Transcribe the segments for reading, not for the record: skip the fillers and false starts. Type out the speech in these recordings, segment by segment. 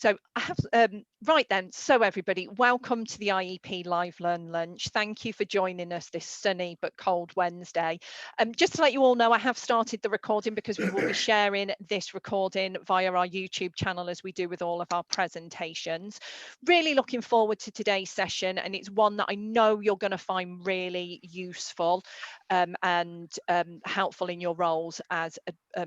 So I have, right then, so everybody, welcome to the IEP Live Learn Lunch. Thank you for joining us this sunny but cold Wednesday. Just to let you all know, I have started the recording because we will be sharing this recording via our YouTube channel as we do with all of our presentations. Really looking forward to today's session, and it's one that I know you're going to find really useful and helpful in your roles as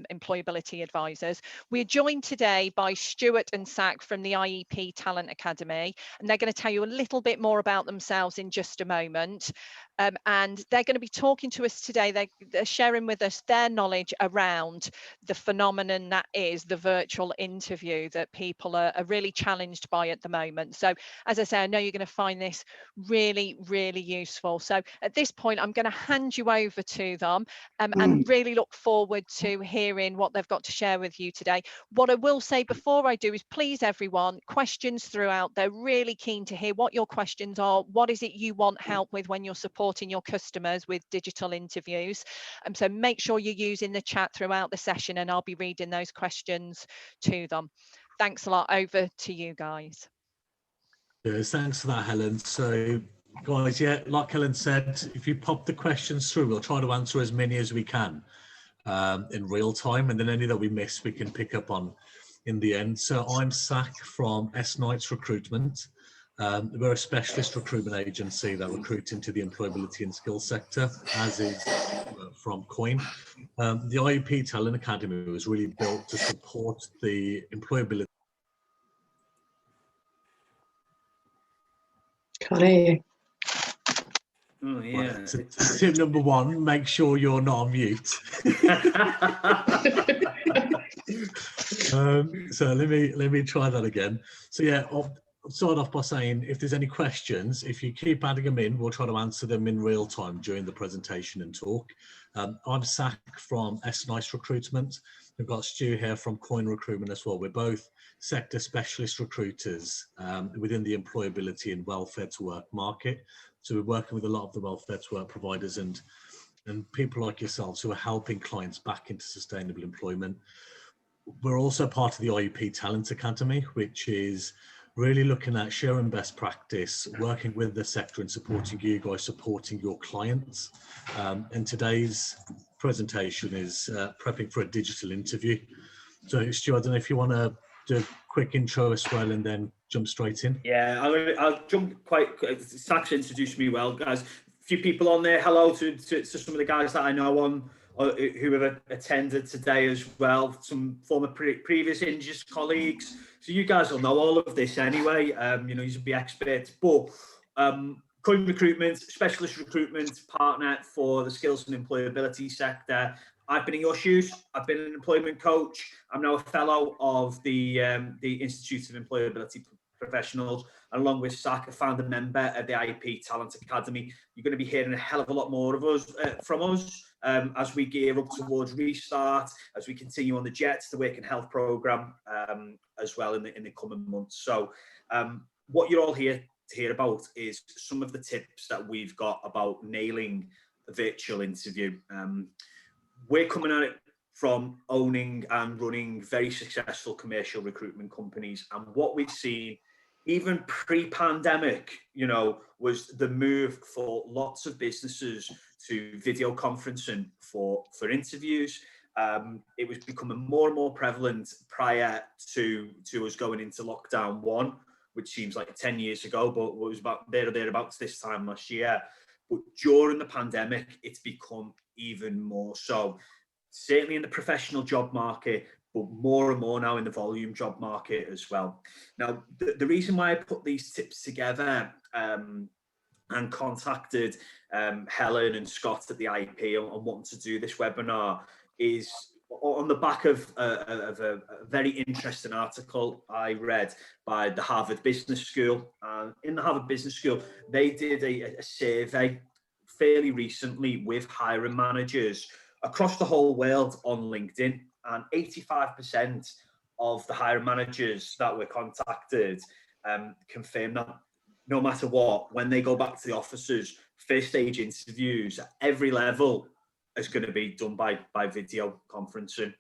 employability advisors. We're joined today by Stuart and Sack from the IEP Talent Academy, and they're going to tell you a little bit more about themselves in just a moment. And they're going to be talking to us today. They're sharing with us their knowledge around the phenomenon that is the virtual interview that people are really challenged by at the moment. So as I say, I know you're going to find this really, really useful. So at this point, I'm going to hand you over to them and really look forward to hearing what they've got to share with you today. What I will say before I do is please everyone, questions throughout. They're really keen to hear what your questions are. What is it you want help with when you're supporting your customers with digital interviews? So make sure you're using the chat throughout the session and I'll be reading those questions to them. Thanks a lot. Over to you guys. Yes, thanks for that, Helen. So guys, yeah, like Helen said, if you pop the questions through, we'll try to answer as many as we can in real time, and then any that we miss we can pick up on in the end. So I'm Sack from S-Knights Recruitment. We're a specialist recruitment agency that recruits into the employability and skills sector, as is from Coin. The IEP Talent Academy was really built to support the employability. Can't hear you. Oh, yeah. Right, so tip number one, make sure you're not on mute. So let me try that again. So yeah, I'll start off by saying if there's any questions, if you keep adding them in, we'll try to answer them in real time during the presentation and talk. I'm Sack from S-Knights Recruitment. We've got Stu here from Coin Recruitment as well. We're both sector specialist recruiters within the employability and welfare to work market. So we're working with a lot of the welfare to work providers and people like yourselves who are helping clients back into sustainable employment. We're also part of the IEP Talent Academy, which is really looking at sharing best practice, working with the sector and supporting you guys, supporting your clients. And today's presentation is prepping for a digital interview. So Stu, I don't know if you want to do a quick intro as well and then jump straight in. Yeah, I'll jump quite quick. Sack's introduced me well, guys. A few people on there. Hello to some of the guys that I know on who have attended today as well. Some former previous Indus colleagues. So you guys will know all of this anyway. You know, you'll be experts. But Coin Recruitment, specialist recruitment partner for the skills and employability sector. I've been in your shoes. I've been an employment coach. I'm now a fellow of the Institute of Employability Professionals, and along with Sack, a founder member of the IEP Talent Academy. You're going to be hearing a hell of a lot more of us from us as we gear up towards restart, as we continue on the JETS, the Work and Health Programme, as well in the coming months. So what you're all here to hear about is some of the tips that we've got about nailing a virtual interview. We're coming at it from owning and running very successful commercial recruitment companies. And what we've seen, even pre-pandemic, you know, was the move for lots of businesses to video conferencing for interviews. It was becoming more and more prevalent prior to us going into lockdown 1, which seems like 10 years ago, but it was about there or thereabouts this time last year. But during the pandemic, it's become even more so, certainly in the professional job market, but more and more now in the volume job market as well. Now, the reason why I put these tips together and contacted Helen and Scott at the IEP and wanting to do this webinar is on the back of a very interesting article I read by the Harvard Business School. In the Harvard Business School, they did a survey fairly recently with hiring managers across the whole world on LinkedIn, and 85% of the hiring managers that were contacted confirmed that no matter what, when they go back to the offices, first stage interviews at every level is going to be done by video conferencing.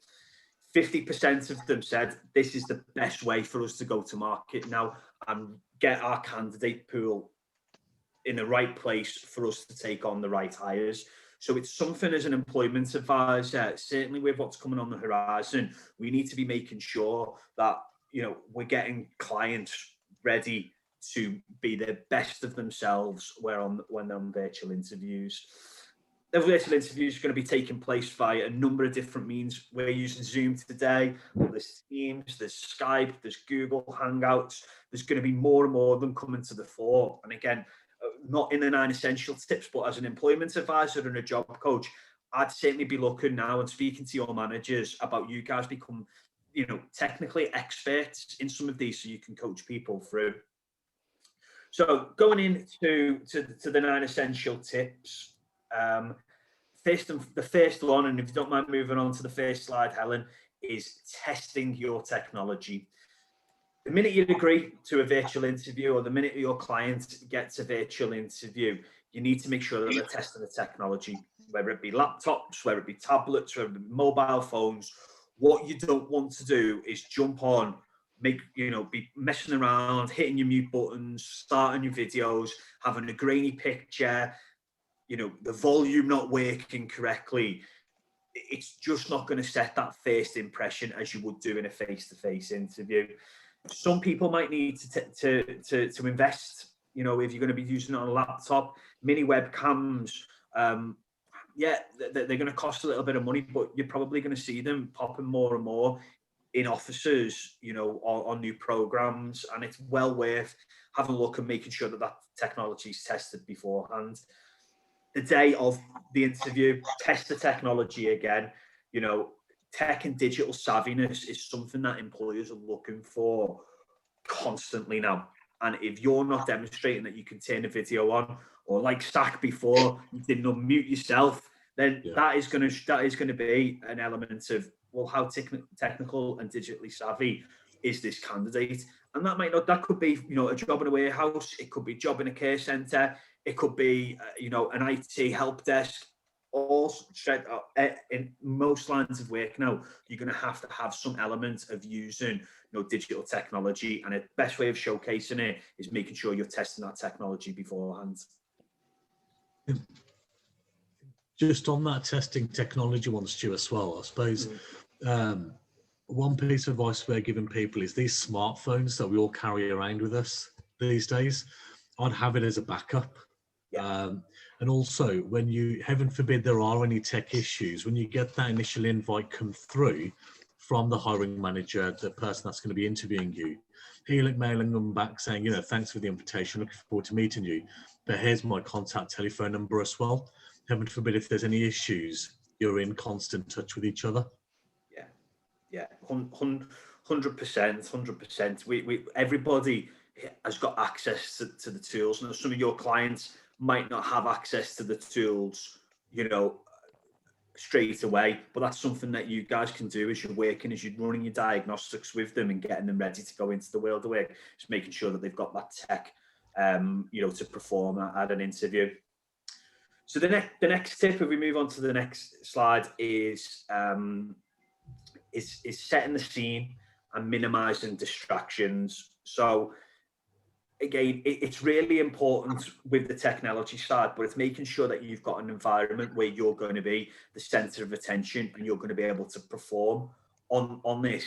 50% of them said this is the best way for us to go to market now and get our candidate pool in the right place for us to take on the right hires. So it's something as an employment advisor, certainly with what's coming on the horizon, we need to be making sure that, you know, we're getting clients ready to be the best of themselves when they're on virtual interviews. The virtual interviews are going to be taking place via a number of different means. We're using Zoom today. There's Teams, there's Skype, there's Google Hangouts. There's going to be more and more of them coming to the fore. And again, not in the 9 essential tips, but as an employment advisor and a job coach, I'd certainly be looking now and speaking to your managers about you guys become, you know, technically experts in some of these so you can coach people through. So going into the 9 essential tips, the first one, and if you don't mind moving on to the first slide, Helen, is testing your technology. The minute you agree to a virtual interview, or the minute your client gets a virtual interview, you need to make sure that they're testing the technology, whether it be laptops, whether it be tablets, whether it be mobile phones. What you don't want to do is jump on, be messing around, hitting your mute buttons, starting your videos, having a grainy picture, you know, the volume not working correctly. It's just not going to set that first impression as you would do in a face-to-face interview. Some people might need to invest, you know, if you're going to be using it on a laptop, mini webcams, they're going to cost a little bit of money, but you're probably going to see them popping more and more in offices, you know, on new programs, and it's well worth having a look and making sure that that technology is tested beforehand. The day of the interview, test the technology again. You know, tech and digital savviness is something that employers are looking for constantly now. And if you're not demonstrating that you can turn a video on, or like Stack before, you didn't unmute yourself, then that is going to be an element of, well, how technical and digitally savvy is this candidate? And that could be, you know, a job in a warehouse. It could be a job in a care centre. It could be, you know, an IT help desk. All in most lines of work now, you're going to have some element of using, you know, digital technology, and the best way of showcasing it is making sure you're testing that technology beforehand. Just on that testing technology one, Stu, as well, I suppose one piece of advice we're giving people is these smartphones that we all carry around with us these days, I'd have it as a backup. And also, when you, heaven forbid, there are any tech issues, when you get that initial invite come through from the hiring manager, the person that's going to be interviewing you, emailing them back saying, you know, thanks for the invitation, looking forward to meeting you, but here's my contact telephone number as well. Heaven forbid, if there's any issues, you're in constant touch with each other. Yeah, 100%. We everybody has got access to the tools. Now, some of your clients might not have access to the tools, you know, straight away, but that's something that you guys can do as you're working, as you're running your diagnostics with them and getting them ready to go into the world of work, just making sure that they've got that tech, you know, to perform at an interview. So the next tip, if we move on to the next slide, is setting the scene and minimizing distractions. So again, it's really important with the technology side, but it's making sure that you've got an environment where you're going to be the center of attention and you're going to be able to perform on this.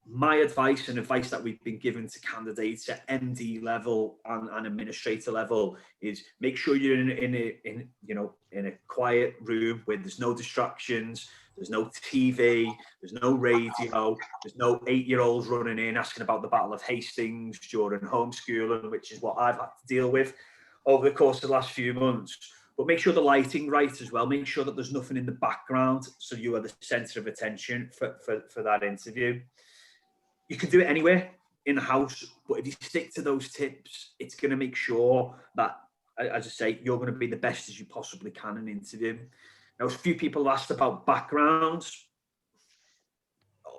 My advice and advice that we've been given to candidates at MD level and administrator level is make sure you're in a quiet room where there's no distractions, there's no TV, there's no radio, there's no 8-year-olds running in asking about the Battle of Hastings during homeschooling, which is what I've had to deal with over the course of the last few months. But make sure the lighting right as well. Make sure that there's nothing in the background so you are the center of attention for that interview. You can do it anywhere in the house, but if you stick to those tips, it's going to make sure that, as I say, you're going to be the best as you possibly can in an interview. Now, a few people asked about backgrounds.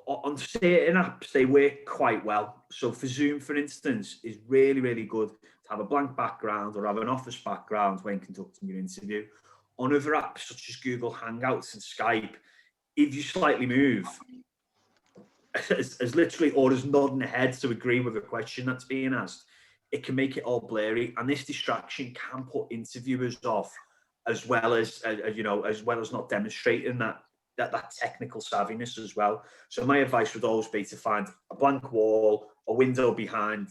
On certain apps, they work quite well. So for Zoom, for instance, is really, really good to have a blank background or have an office background when conducting your interview. On other apps, such as Google Hangouts and Skype, if you slightly move, as literally or as nodding head to agree with a question that's being asked, it can make it all blurry, and this distraction can put interviewers off, as well as not demonstrating that technical savviness as well. So my advice would always be to find a blank wall, a window behind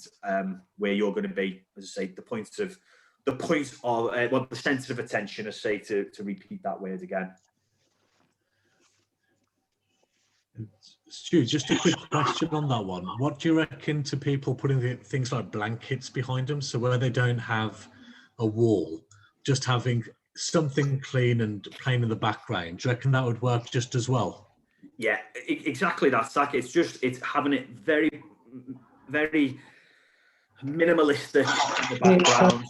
where you're going to be, as I say, the centre of attention, I say, to repeat that word again. Stu, just a quick question on that one. What do you reckon to people putting things like blankets behind them, so where they don't have a wall, just having something clean and plain in the background? Do you reckon that would work just as well? Yeah, exactly that, Zach. It's having it very, very minimalistic in the background.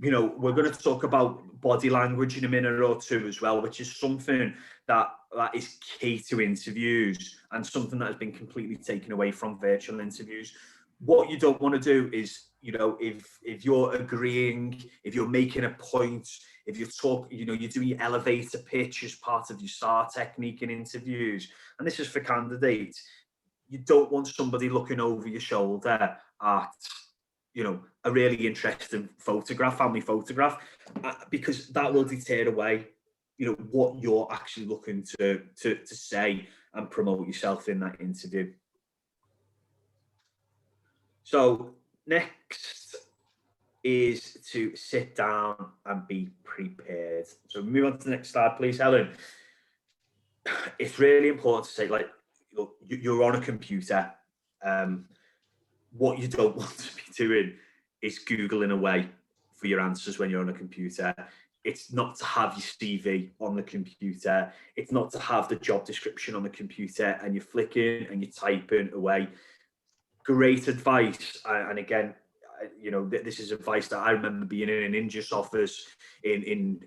You know, we're going to talk about body language in a minute or two as well, which is something that is key to interviews and something that has been completely taken away from virtual interviews. What you don't want to do is, you know, if you're agreeing, if you're making a point, if you're you're doing your elevator pitch as part of your STAR technique in interviews, and this is for candidates, you don't want somebody looking over your shoulder at, you know, a really interesting family photograph, because that will deter away, you know, what you're actually looking to say and promote yourself in that interview. So next is to sit down and be prepared. So move on to the next slide, please, Helen. It's really important to say, like, look, you're on a computer. What you don't want to be doing is Googling away for your answers when you're on a computer. It's not to have your CV on the computer. It's not to have the job description on the computer and you're flicking and you're typing away. Great advice. And again, you know, this is advice that I remember being in an Indus office in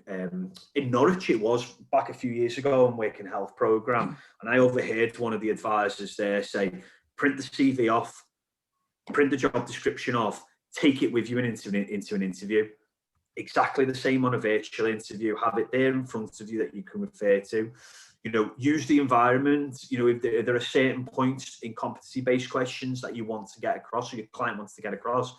Norwich. It was back a few years ago and working health program. And I overheard one of the advisors there say, print the CV off, print the job description off, take it with you into an interview. Exactly the same on a virtual interview. Have it there in front of you that you can refer to. You know, use the environment. You know, if there are certain points in competency-based questions that you want to get across, or your client wants to get across,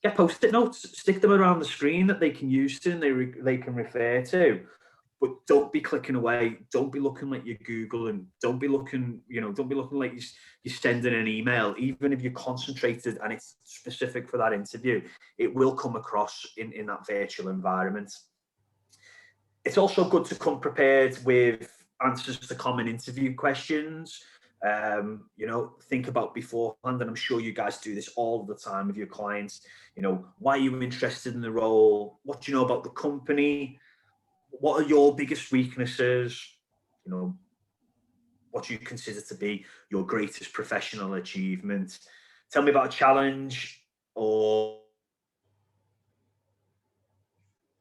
get post-it notes, stick them around the screen that they can use to and they can refer to. But don't be clicking away. Don't be looking like you're Googling. Don't be looking like you're sending an email. Even if you're concentrated and it's specific for that interview, it will come across in that virtual environment. It's also good to come prepared with answers to common interview questions. You know, think about beforehand, and I'm sure you guys do this all the time with your clients. You know, why are you interested in the role? What do you know about the company? What are your biggest weaknesses? You know, what do you consider to be your greatest professional achievement? Tell me about a challenge or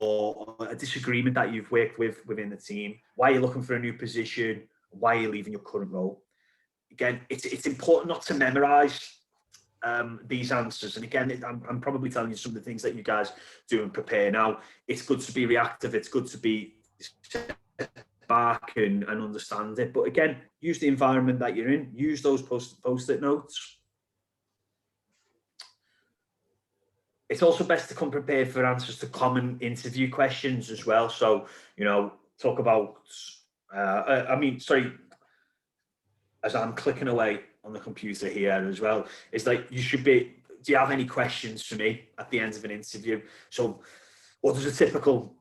a disagreement that you've worked with within the team. Why are you looking for a new position? Why are you leaving your current role? Again, it's important not to memorize these answers. And again, I'm probably telling you some of the things that you guys do and prepare now. It's good to be reactive. It's good to be set back and understand it. But again, use the environment that you're in. Use those post-it notes. It's also best to come prepared for answers to common interview questions as well. So, you know, talk about, as I'm clicking away on the computer here as well, it's like you should be, do you have any questions for me at the end of an interview? So what does a typical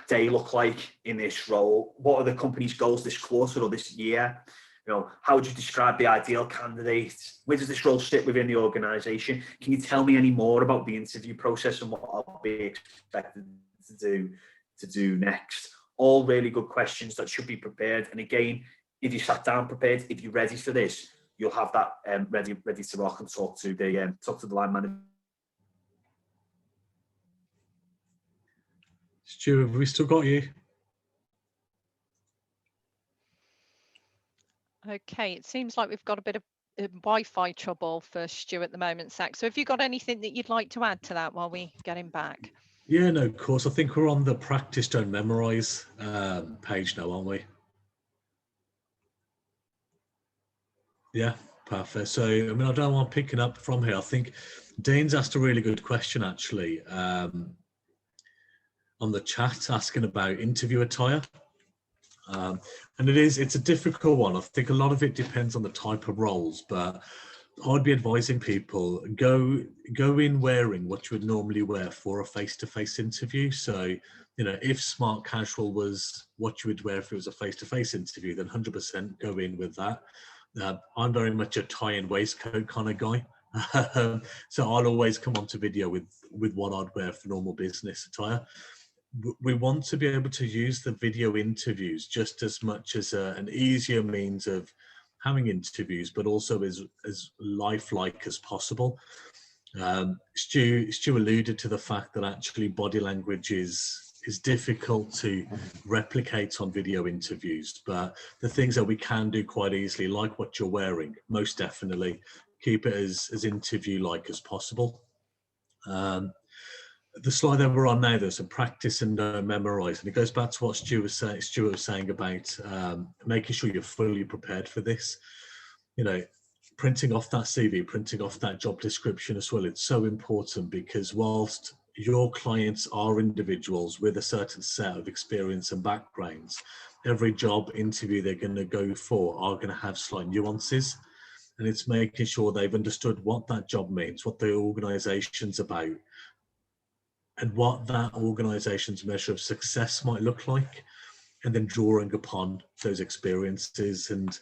day look like in this role? What are the company's goals this quarter or this year? You know, how would you describe the ideal candidate? Where does this role sit within the organization? Can you tell me any more about the interview process and what I'll be expected to do next? All really good questions that should be prepared. And again, if you sat down prepared, if you're ready for this, you'll have that ready to rock and talk to the line manager. Stu, have we still got you? Okay, it seems like we've got a bit of Wi-Fi trouble for Stu at the moment, Zach. So have you got anything that you'd like to add to that while we get him back? Yeah, no, of course. I think we're on the practice, don't memorize page now, aren't we? Yeah, Perfect. So, I mean, I don't want picking up from here. I think Dean's asked a really good question, actually, on the chat, asking about interview attire. And it's a difficult one. I think a lot of it depends on the type of roles, but I'd be advising people go in wearing what you would normally wear for a face-to-face interview. So, you know, if smart casual was what you would wear if it was a face-to-face interview, then 100% go in with that. I'm very much a tie and waistcoat kind of guy. So I'll always come onto video with what I'd wear for normal business attire. We want to be able to use the video interviews just as much as an easier means of having interviews, but also as lifelike as possible. Stu alluded to the fact that actually body language is difficult to replicate on video interviews, but the things that we can do quite easily, like what you're wearing, most definitely keep it as interview-like as possible. The slide that we're on now, there's a practice and memorize, and it goes back to what Stuart was saying about making sure you're fully prepared for this. You know, printing off that CV, printing off that job description as well. It's so important, because whilst your clients are individuals with a certain set of experience and backgrounds, every job interview they're going to go for are going to have slight nuances. And it's making sure they've understood what that job means, what the organization's about, and what that organization's measure of success might look like, and then drawing upon those experiences. And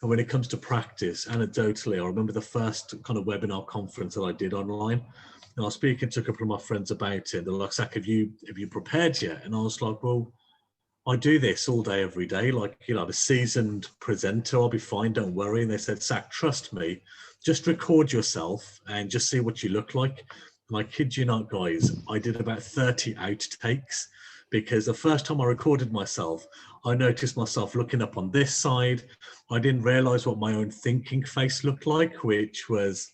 when it comes to practice, anecdotally, I remember the first kind of webinar conference that I did online, and I was speaking to a couple of my friends about it. They're like, "Zach, have you prepared yet?" And I was like, "Well, I do this all day, every day. Like, you know, I'm a seasoned presenter. I'll be fine. Don't worry." And they said, "Zach, trust me, just record yourself and just see what you look like." And I kid you not, guys, I did about 30 outtakes, because the first time I recorded myself, I noticed myself looking up on this side. I didn't realize what my own thinking face looked like, which was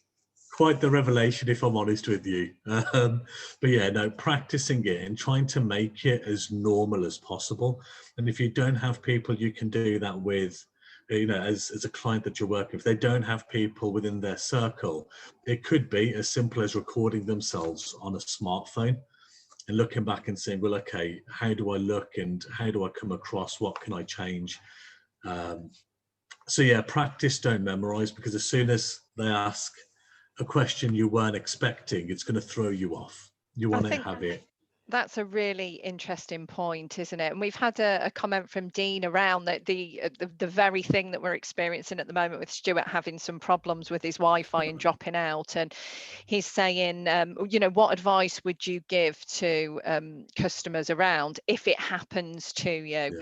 quite the revelation, if I'm honest with you. But yeah, no, practicing it and trying to make it as normal as possible. And if you don't have people you can do that with, you know, as a client that you're working with, if they don't have people within their circle, it could be as simple as recording themselves on a smartphone and looking back and saying, well, okay, how do I look and how do I come across? What can I change? So yeah, practice, don't memorize, because as soon as they ask a question you weren't expecting, it's going to throw you off. You want to have it. That's a really interesting point, isn't it? And we've had a comment from Dean around that the very thing that we're experiencing at the moment with Stuart having some problems with his Wi-Fi and dropping out. And he's saying, you know, what advice would you give to customers around if it happens to you?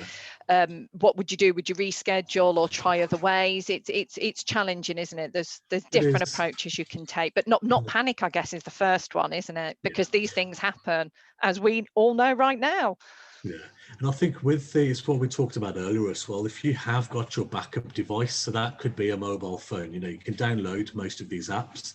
Yeah. What would you do? Would you reschedule or try other ways? It's challenging, isn't it? There's different approaches you can take, but not panic, I guess, is the first one, isn't it? Because these things happen, as we all know right now. Yeah, and I think with it's what we talked about earlier as well, if you have got your backup device, so that could be a mobile phone, you know, you can download most of these apps.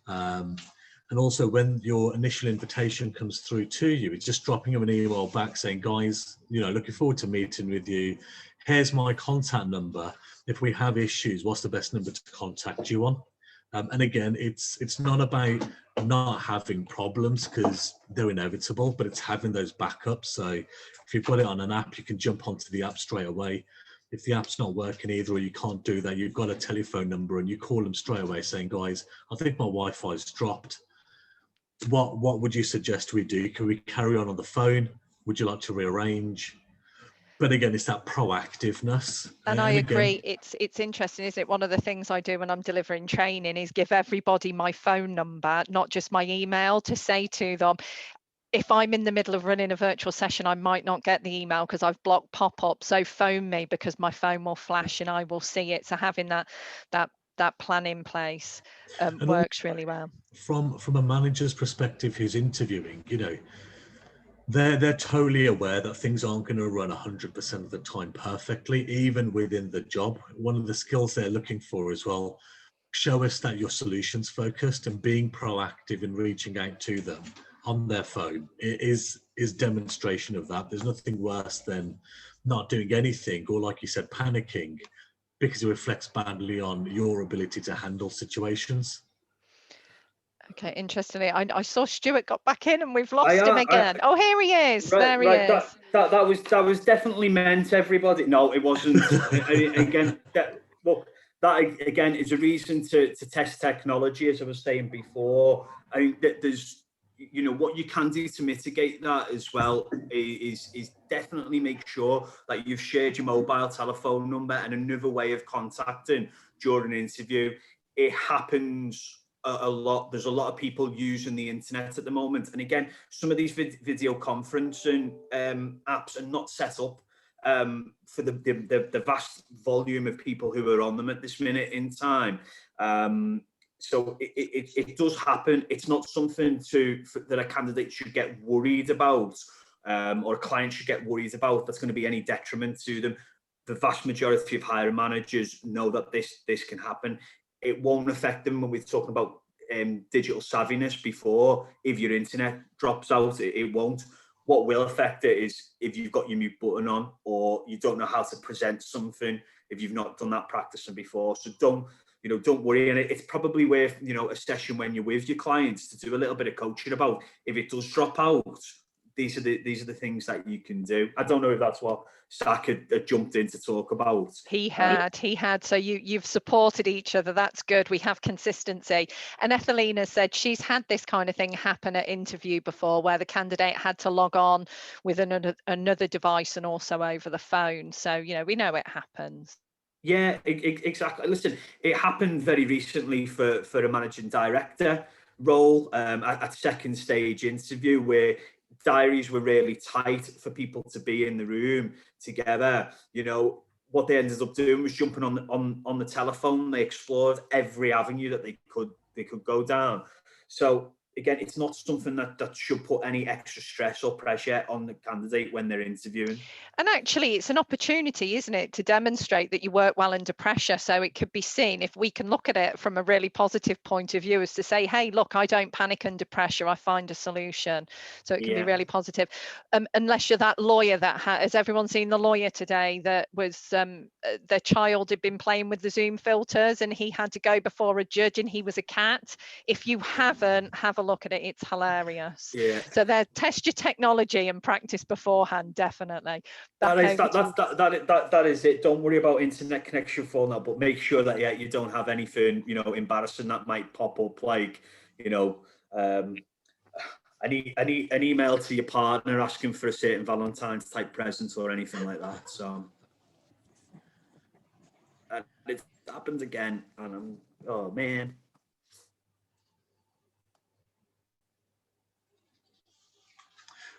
And also when your initial invitation comes through to you, it's just dropping them an email back saying, guys, you know, looking forward to meeting with you. Here's my contact number. If we have issues, what's the best number to contact you on? And again, it's not about not having problems, because they're inevitable, but it's having those backups. So if you've got it on an app, you can jump onto the app straight away. If the app's not working either, or you can't do that, you've got a telephone number and you call them straight away saying, guys, I think my Wi-Fi's dropped. What would you suggest we do? Can we carry on the phone? Would you like to rearrange? But again, it's that proactiveness. And I agree. It's interesting, isn't it? One of the things I do when I'm delivering training is give everybody my phone number, not just my email, to say to them, if I'm in the middle of running a virtual session, I might not get the email because I've blocked pop-up. So phone me, because my phone will flash and I will see it. So having that plan in place works really well. From a manager's perspective who's interviewing, you know, they're totally aware that things aren't going to run 100% of the time perfectly, even within the job. One of the skills they're looking for as well, show us that you're solutions focused, and being proactive in reaching out to them on their phone is demonstration of that. There's nothing worse than not doing anything, or like you said, panicking, because it reflects badly on your ability to handle situations. Okay, interestingly, I saw Stuart got back in and we've lost him again. Oh, here he is. Right, there he is. That was definitely meant, everybody. No, it wasn't. Again, that again is a reason to test technology, as I was saying before. I think that there's, you know, what you can do to mitigate that as well is definitely make sure that you've shared your mobile telephone number and another way of contacting during an interview. It happens a lot. There's a lot of people using the internet at the moment, and again, some of these video conferencing apps are not set up for the vast volume of people who are on them at this minute in time. So it does happen. It's not something that a candidate should get worried about, or a client should get worried about. That's going to be any detriment to them. The vast majority of hiring managers know that this can happen. It won't affect them when we're talking about digital savviness before. If your internet drops out, it won't. What will affect it is if you've got your mute button on, or you don't know how to present something, if you've not done that practicing before. So don't worry. And it's probably worth, you know, a session when you're with your clients to do a little bit of coaching about, if it does drop out, these are the things that you can do. I don't know if that's what Zach had jumped in to talk about. He had. So you've supported each other. That's good. We have consistency. And Ethelina said she's had this kind of thing happen at interview before, where the candidate had to log on with another device and also over the phone. So, you know, we know it happens. Yeah, exactly. Listen, it happened very recently for a managing director role at second stage interview, where diaries were really tight for people to be in the room together. You know, what they ended up doing was jumping on the telephone. They explored every avenue that they could go down. So again, it's not something that should put any extra stress or pressure on the candidate when they're interviewing. And actually, it's an opportunity, isn't it, to demonstrate that you work well under pressure. So it could be seen, if we can look at it from a really positive point of view, as to say, hey, look, I don't panic under pressure, I find a solution. So it can be really positive. Unless you're that lawyer that has everyone seen the lawyer today that was their child had been playing with the Zoom filters and he had to go before a judge and he was a cat. If you haven't, have a look at it. It's hilarious. Yeah. So there, test your technology and practice beforehand, definitely. That is it. Don't worry about internet connection for now, but make sure that you don't have anything, you know, embarrassing that might pop up, like, you know, an email to your partner asking for a certain Valentine's type present or anything like that. So it happened again, and oh man.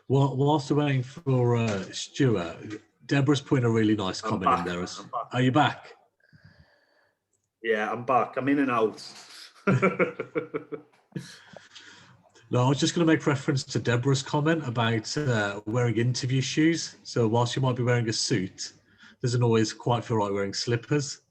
Well, whilst we're waiting for Stuart, Deborah's putting a really nice comment in there. Are you back? Yeah, I'm back. I'm in and out. No, I was just going to make reference to Deborah's comment about wearing interview shoes. So whilst you might be wearing a suit, doesn't always quite feel right wearing slippers.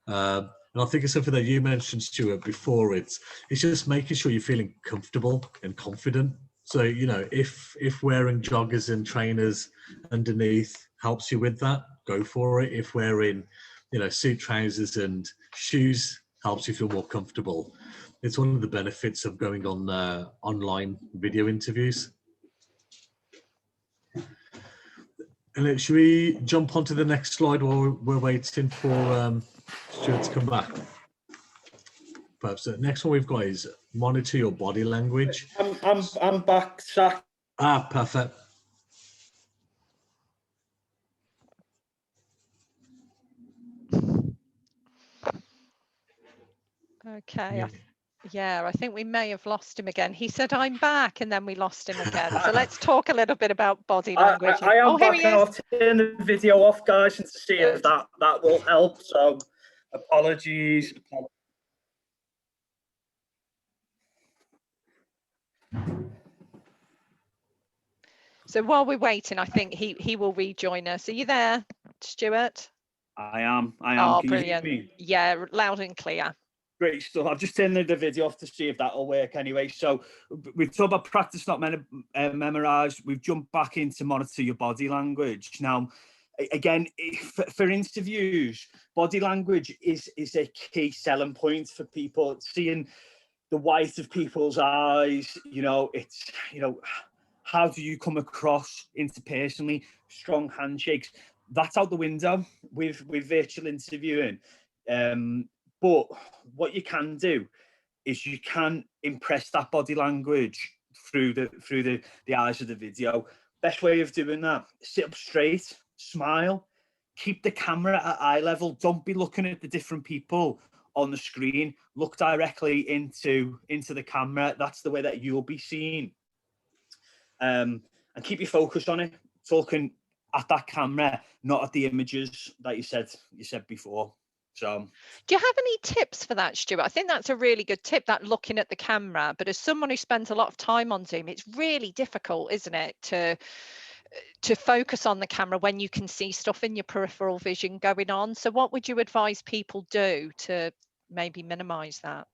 And I think it's something that you mentioned, Stuart, before. It's just making sure you're feeling comfortable and confident. So, you know, if wearing joggers and trainers underneath helps you with that, go for it. If wearing, you know, suit trousers and shoes helps you feel more comfortable, it's one of the benefits of going on online video interviews. And should we jump onto the next slide while we're waiting for Stuart to come back? Perhaps the next one we've got is monitor your body language. I'm back, Zach. Ah, perfect. Okay. Yeah. I think we may have lost him again. He said, I'm back, and then we lost him again. So let's talk a little bit about body language. I am back, and I'll turn the video off, guys, and to see if that will help. So apologies. So while we're waiting, I think he will rejoin us. Are you there, Stuart? I am. Oh, Can brilliant. you hear me? Yeah, loud and clear. Great stuff. I've just turned the video off to see if that'll work anyway. So we've talked about practice, not memorize. We've jumped back into monitor your body language. Now, again, for interviews, body language is a key selling point for people. Seeing the white of people's eyes, it's, how do you come across interpersonally? Strong handshakes, that's out the window with virtual interviewing. But what you can do is you can impress that body language through the eyes of the video. Best way of doing that: sit up straight, smile, keep the camera at eye level. Don't be looking at the different people on the screen. Look directly into the camera. That's the way that you'll be seen. And keep your focus on it, talking at that camera, not at the images that you said before. So, do you have any tips for that, Stuart? I think that's a really good tip, that looking at the camera. But as someone who spends a lot of time on Zoom, it's really difficult, isn't it, to focus on the camera when you can see stuff in your peripheral vision going on. So what would you advise people do to maybe minimize that?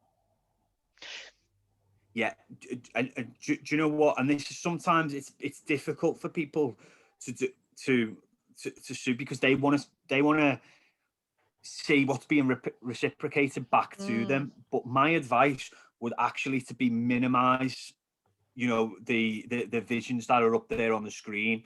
Yeah, and do you know what? And this is, sometimes it's difficult for people to sue, because they want to see what's being reciprocated back to them. But my advice would actually to be minimize, the visions that are up there on the screen.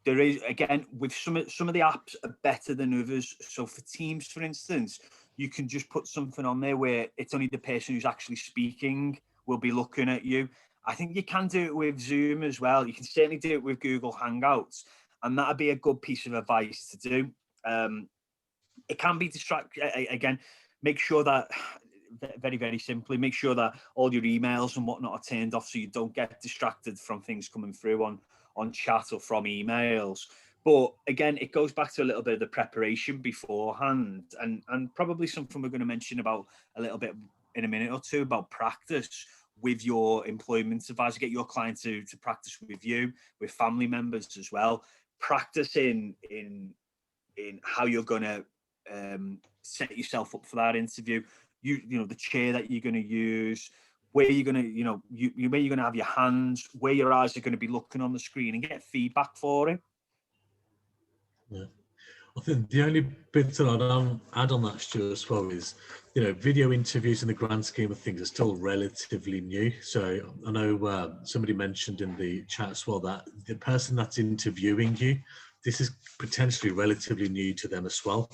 There is, again, with some of the apps are better than others. So for Teams, for instance, you can just put something on there where it's only the person who's actually speaking will be looking at you. I think you can do it with Zoom as well. You can certainly do it with Google Hangouts, and that'd be a good piece of advice to do. It can be again, make sure that, very, very simply, make sure that all your emails and whatnot are turned off so you don't get distracted from things coming through on chat or from emails. But again, it goes back to a little bit of the preparation beforehand, and probably something we're going to mention about a little bit in a minute or two, about practice with your employment advisor. Get your client to practice with you, with family members as well. Practice in how you're going to set yourself up for that interview. The chair that you're going to use, where you're going to, where you're going to have your hands, where your eyes are going to be looking on the screen, and get feedback for it. Yeah. I think the only bit that I'd add on that, Stuart, as well, is, video interviews in the grand scheme of things are still relatively new. So I know somebody mentioned in the chat as well that the person that's interviewing you, this is potentially relatively new to them as well.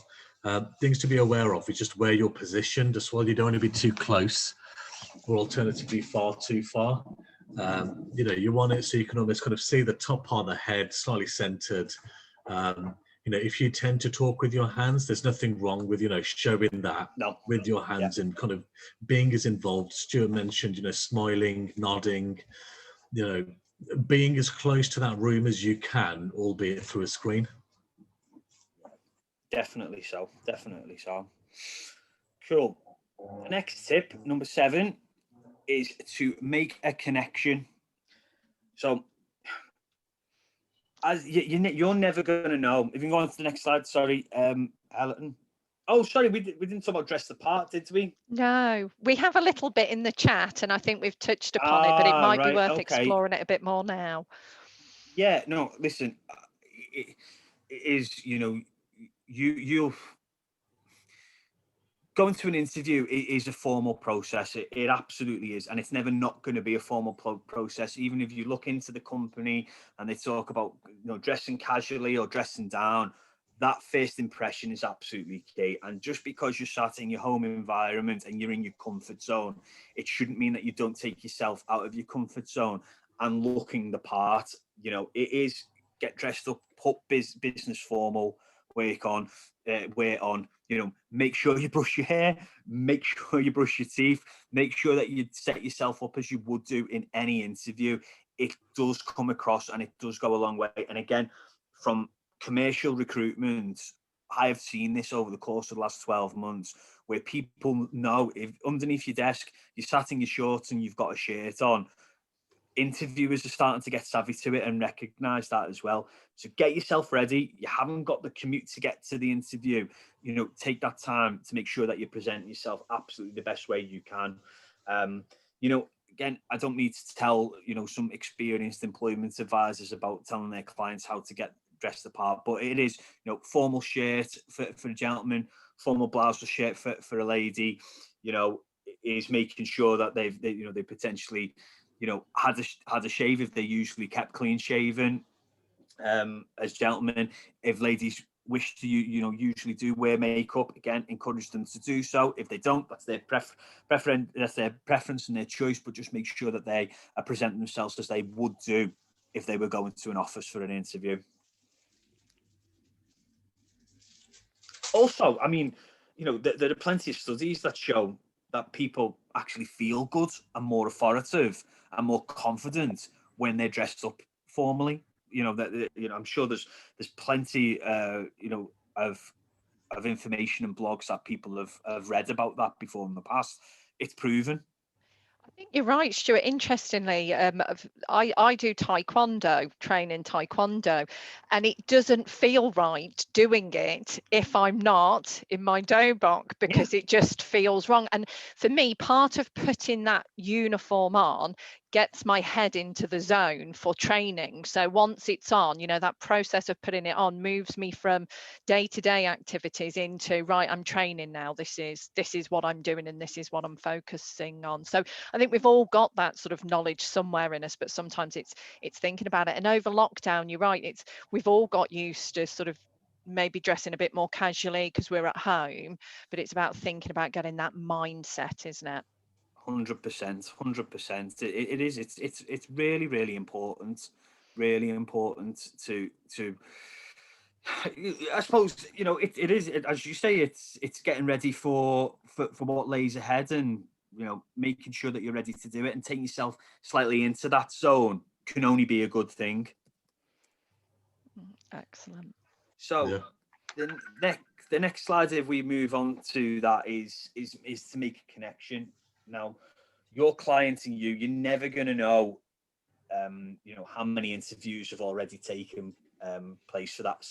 Things to be aware of is just where you're positioned as well. You don't want to be too close, or alternatively far too far. You want it so you can almost kind of see the top part of the head, slightly centered. If you tend to talk with your hands, there's nothing wrong with, showing that with your hands, and kind of being as involved. Stuart mentioned, smiling, nodding, being as close to that room as you can, albeit through a screen. Definitely so. Cool. The next tip, number 7, is to make a connection. So, as you're never going to know. If you go on to the next slide, sorry, Alison. Oh, sorry, we didn't talk about dress the part, did we? No, we have a little bit in the chat, and I think we've touched upon it, but it might be worth exploring it a bit more now. Yeah, no, listen, it is, you'll going to an interview is a formal process. It absolutely is, and it's never not going to be a formal process. Even if you look into the company and they talk about dressing casually or dressing down, that first impression is absolutely key. And just because you're sat in your home environment and you're in your comfort zone, it shouldn't mean that you don't take yourself out of your comfort zone and looking the part. It is, get dressed up, put business formal wear on. Make sure you brush your hair, make sure you brush your teeth, make sure that you set yourself up as you would do in any interview. It does come across, and it does go a long way. And again, from commercial recruitment, I have seen this over the course of the last 12 months, where people know if underneath your desk you're sat in your shorts and you've got a shirt on, interviewers are starting to get savvy to it and recognize that as well. So get yourself ready. You haven't got the commute to get to the interview. Take that time to make sure that you present yourself absolutely the best way you can. Again, I don't need to tell, some experienced employment advisors about telling their clients how to get dress the part, but it is, you know, formal shirt for a gentleman, formal blouse or shirt for a lady, you know, is making sure that they potentially, you know, had a shave if they usually kept clean shaven. As gentlemen, if ladies wish to, you know, usually do wear makeup, again, encourage them to do so. If they don't, that's their preference and their choice, but just make sure that they present themselves as they would do if they were going to an office for an interview. Also, I mean, you know, there are plenty of studies that show that people actually feel good and more authoritative and more confident when they're dressed up formally. You know, that, you know, I'm sure there's plenty, you know, of information and blogs that people have read about that before in the past. It's proven. I think you're right, Stuart. Interestingly, I do taekwondo, train in taekwondo, and it doesn't feel right doing it if I'm not in my dobok, because it just feels wrong. And for me, part of putting that uniform on gets my head into the zone for training. So once it's on, you know, that process of putting it on moves me from day-to-day activities into, right, I'm training now. This is what I'm doing, and this is what I'm focusing on. So I think we've all got that sort of knowledge somewhere in us, but sometimes it's thinking about it. And over lockdown, you're right, we've all got used to sort of maybe dressing a bit more casually because we're at home, but it's about thinking about getting that mindset, isn't it? 100%. It is. It's really, really important. Really important to. I suppose, you know, it is, as you say, it's getting ready for what lays ahead, and, you know, making sure that you're ready to do it and taking yourself slightly into that zone can only be a good thing. Excellent. So the next slide, if we move on to that, is to make a connection. Now, your client and you're never going to know, you know, how many interviews have already taken place for that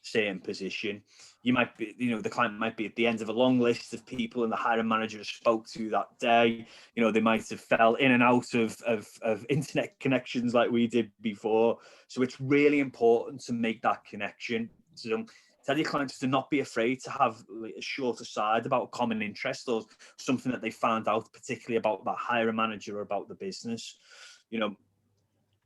certain position. You might be, you know, the client might be at the end of a long list of people and the hiring manager spoke to that day. You know, they might have fell in and out of internet connections like we did before. So it's really important to make that connection. So tell your clients to not be afraid to have a short aside about a common interest or something that they found out, particularly about that hiring manager or about the business. You know,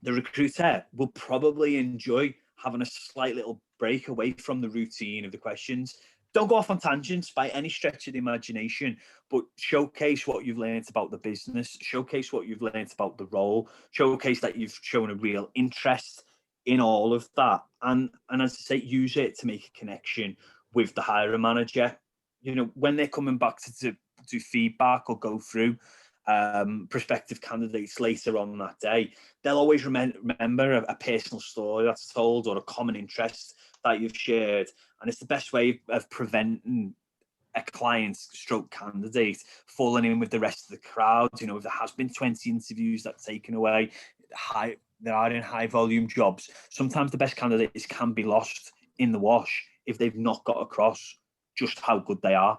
the recruiter will probably enjoy having a slight little break away from the routine of the questions. Don't go off on tangents by any stretch of the imagination, but showcase what you've learned about the business, showcase what you've learned about the role, showcase that you've shown a real interest in all of that. And as I say, use it to make a connection with the hiring manager. You know, when they're coming back to do feedback or go through prospective candidates later on that day, they'll always remember a personal story that's told or a common interest that you've shared. And it's the best way of preventing a client stroke candidate falling in with the rest of the crowd. You know, if there has been 20 interviews that's taken away, they are in high volume jobs, sometimes the best candidates can be lost in the wash if they've not got across just how good they are.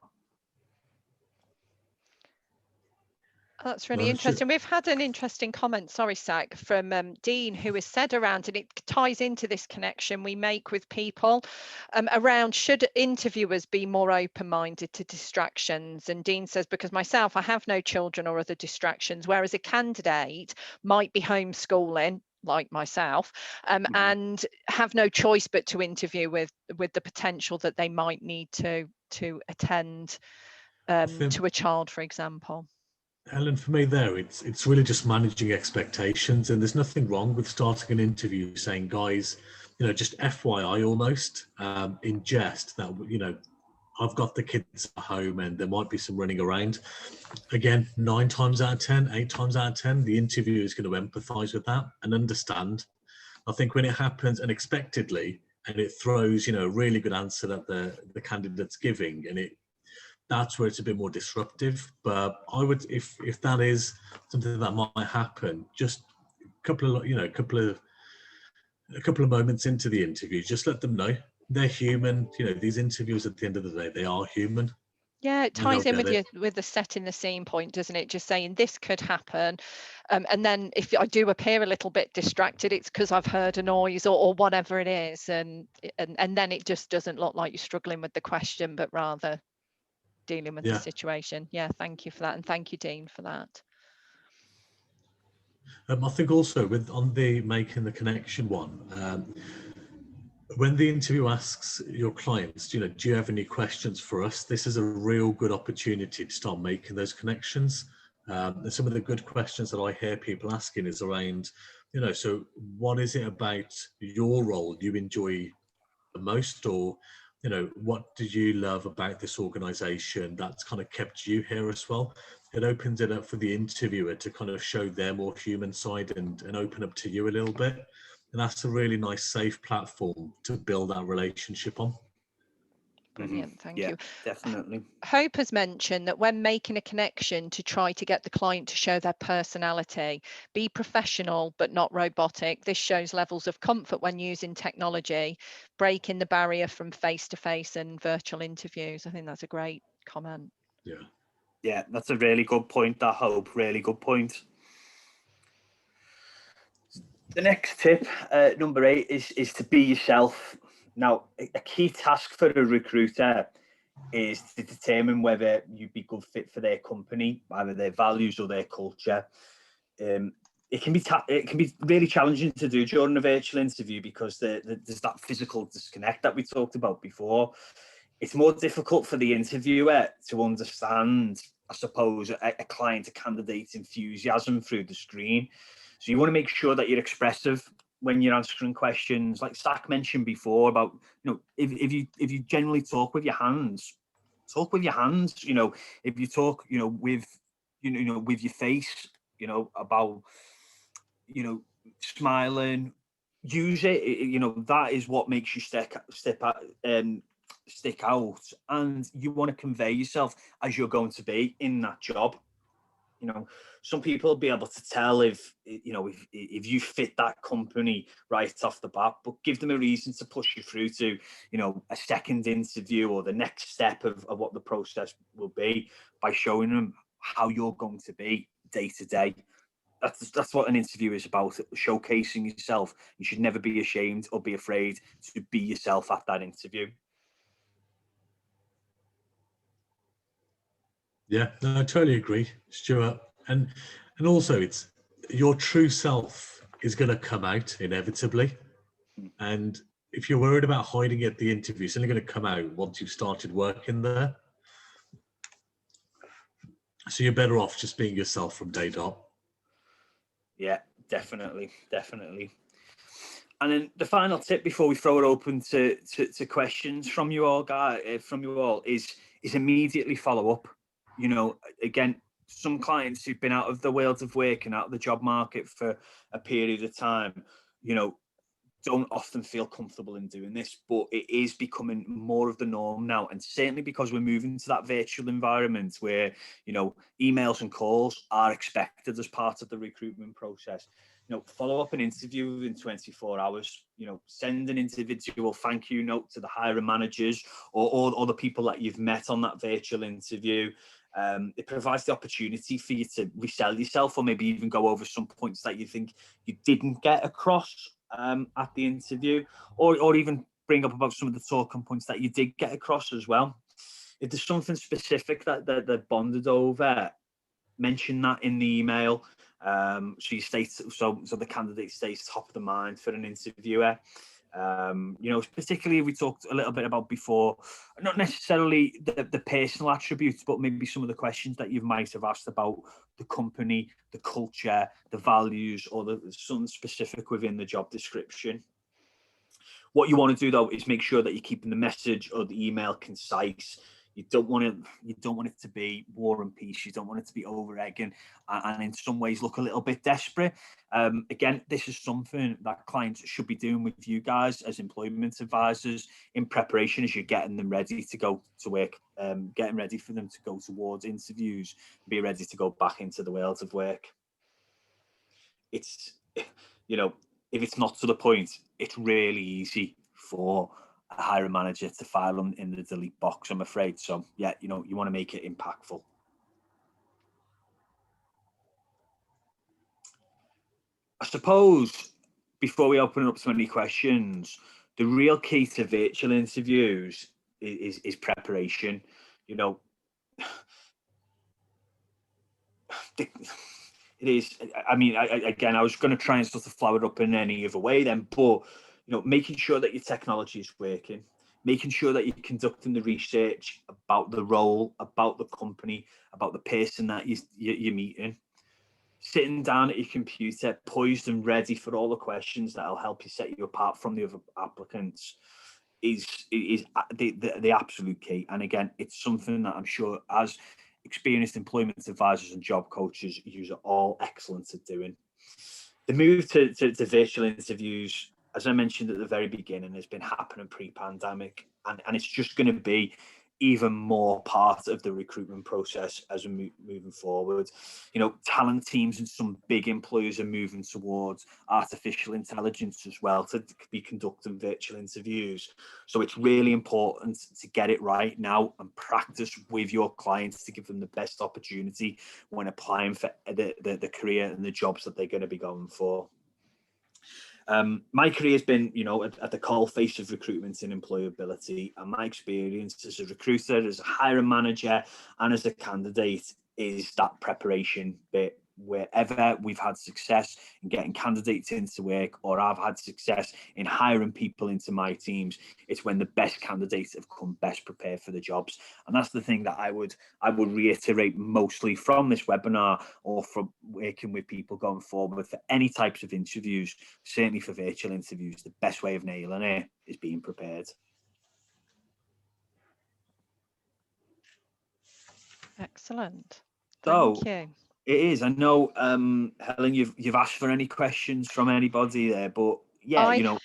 That's really interesting. We've had an interesting comment, sorry, Zach, from Dean, who has said around, and it ties into this connection we make with people, around should interviewers be more open-minded to distractions? And Dean says, because myself, I have no children or other distractions, whereas a candidate might be homeschooling, like myself, and have no choice but to interview with the potential that they might need to attend to a child, for example. Helen, for me there, it's really just managing expectations, and there's nothing wrong with starting an interview saying, guys, you know, just FYI almost, in jest, that, you know, I've got the kids at home and there might be some running around. Again, 9 times out of 10, 8 times out of 10, the interviewer is going to empathise with that and understand. I think when it happens unexpectedly and it throws, you know, a really good answer that the candidate's giving, and that's where it's a bit more disruptive. But I would, if that is something that might happen, just a couple of moments into the interview, just let them know they're human. You know, these interviews at the end of the day, they are human. Yeah, it And they'll ties in get with it. with the setting the scene point, doesn't it? Just saying this could happen, and then if I do appear a little bit distracted, it's because I've heard a noise or whatever it is, and then it just doesn't look like you're struggling with the question, but rather dealing with the Yeah. situation. Yeah, thank you for that, and thank you, Dean, for that. I think also on the making the connection one, when the interview asks your clients, do you have any questions for us? This is a real good opportunity to start making those connections. And some of the good questions that I hear people asking is around, so what is it about your role you enjoy the most, or what do you love about this organization that's kind of kept you here as well? It opens it up for the interviewer to kind of show their more human side and open up to you a little bit, and that's a really nice safe platform to build that relationship on. Brilliant, thank Yeah, you. definitely. Hope has mentioned that when making a connection, to try to get the client to show their personality, be professional but not robotic. This shows levels of comfort when using technology, breaking the barrier from face-to-face and virtual interviews. I think that's a great comment. Yeah, that's a really good point, that Hope, really good point. The next tip, number 8, is to be yourself. Now, a key task for a recruiter is to determine whether you'd be a good fit for their company, either their values or their culture. It can be really challenging to do during a virtual interview because there's that physical disconnect that we talked about before. It's more difficult for the interviewer to understand, I suppose, a client, a candidate's enthusiasm through the screen. So you want to make sure that you're expressive when you're answering questions. Like Zach mentioned before about, if you generally talk with your hands, talk with your hands. If you talk, with your face, about, smiling, use it. That is what makes you stick out, and you want to convey yourself as you're going to be in that job. Some people will be able to tell if you fit that company right off the bat, but give them a reason to push you through to a second interview or the next step of what the process will be, by showing them how you're going to be day to day. That's what an interview is about, showcasing yourself. You should never be ashamed or be afraid to be yourself at that interview. Yeah, no, I totally agree, Stuart. And also, it's your true self is going to come out inevitably. And if you're worried about hiding at the interview, it's only going to come out once you've started working there. So you're better off just being yourself from day dot. Yeah, definitely. And then the final tip before we throw it open to questions from you all, is immediately follow up. Again, some clients who've been out of the world of work and out of the job market for a period of time, don't often feel comfortable in doing this, but it is becoming more of the norm now. And certainly because we're moving to that virtual environment where, emails and calls are expected as part of the recruitment process. Follow up an interview within 24 hours, send an individual thank you note to the hiring managers or the people that you've met on that virtual interview. It provides the opportunity for you to resell yourself, or maybe even go over some points that you think you didn't get across at the interview, or even bring up about some of the talking points that you did get across as well. If there's something specific that they're bonded over, mention that in the email. So the candidate stays top of the mind for an interviewer. Particularly we talked a little bit about before, not necessarily the personal attributes, but maybe some of the questions that you might have asked about the company, the culture, the values, or something specific within the job description. What you want to do though is make sure that you're keeping the message or the email concise. You don't want it to be war and peace. You don't want it to be over egging and in some ways look a little bit desperate. Again, this is something that clients should be doing with you guys as employment advisors in preparation as you're getting them ready to go to work, getting ready for them to go towards interviews, be ready to go back into the world of work. It's, if it's not to the point, it's really easy for a hiring manager to file them in the delete box, I'm afraid. So yeah, you know, you want to make it impactful. I suppose before we open up to any questions, the real key to virtual interviews is preparation. You know, it is. I mean, again, I was going to try and sort of flower it up in any other way then, but you know, making sure that your technology is working, making sure that you're conducting the research about the role, about the company, about the person that you're meeting. Sitting down at your computer, poised and ready for all the questions that'll help you set you apart from the other applicants is the absolute key. And again, it's something that I'm sure as experienced employment advisors and job coaches, you are all excellent at doing. The move to virtual interviews, as I mentioned at the very beginning, has been happening pre-pandemic, and it's just going to be even more part of the recruitment process as we're moving forward. You know, talent teams and some big employers are moving towards artificial intelligence as well to be conducting virtual interviews. So it's really important to get it right now and practice with your clients to give them the best opportunity when applying for the career and the jobs that they're going to be going for. My career has been, you know, at the coalface of recruitment and employability, and my experience as a recruiter, as a hiring manager, and as a candidate is that preparation bit. Wherever we've had success in getting candidates into work, or I've had success in hiring people into my teams, it's when the best candidates have come best prepared for the jobs. And that's the thing that I would reiterate mostly from this webinar, or from working with people going forward for any types of interviews, certainly for virtual interviews. The best way of nailing it is being prepared. Excellent. So, Thank you. it is. I know, Helen, you've asked for any questions from anybody there, but yeah, you know.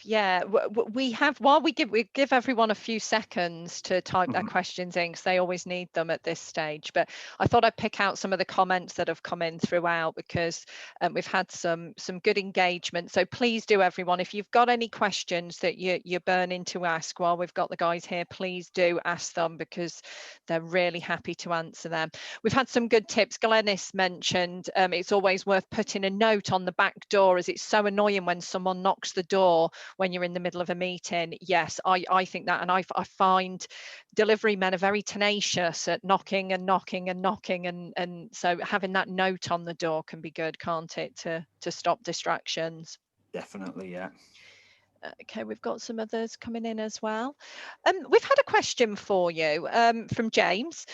Yeah. We have, while we give everyone a few seconds to type their Mhm. questions in, because they always need them at this stage. But I thought I'd pick out some of the comments that have come in throughout, because we've had some good engagement. So please do, everyone, if you've got any questions that you're burning to ask while we've got the guys here, please do ask them, because they're really happy to answer them. We've had some good tips. Glenys mentioned it's always worth putting a note on the back door, as it's so annoying when someone knocks the door when you're in the middle of a meeting. Yes, I think that, and I find delivery men are very tenacious at knocking and knocking and knocking, and so having that note on the door can be good, can't it, to stop distractions? Definitely, yeah. Okay, we've got some others coming in as well. We've had a question for you from James.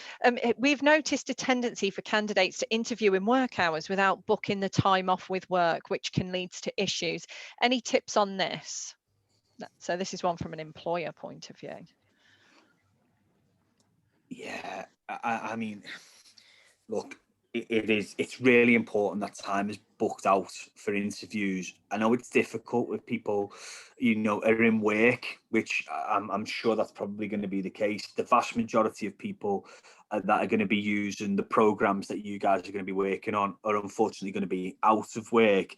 We've noticed a tendency for candidates to interview in work hours without booking the time off with work, which can lead to issues. Any tips on this? So this is one from an employer point of view. Yeah, I mean, look, it's really important that time is booked out for interviews. I know it's difficult with people, you know, are in work, which I'm sure that's probably going to be the case. The vast majority of people that are going to be using the programs that you guys are going to be working on are unfortunately going to be out of work.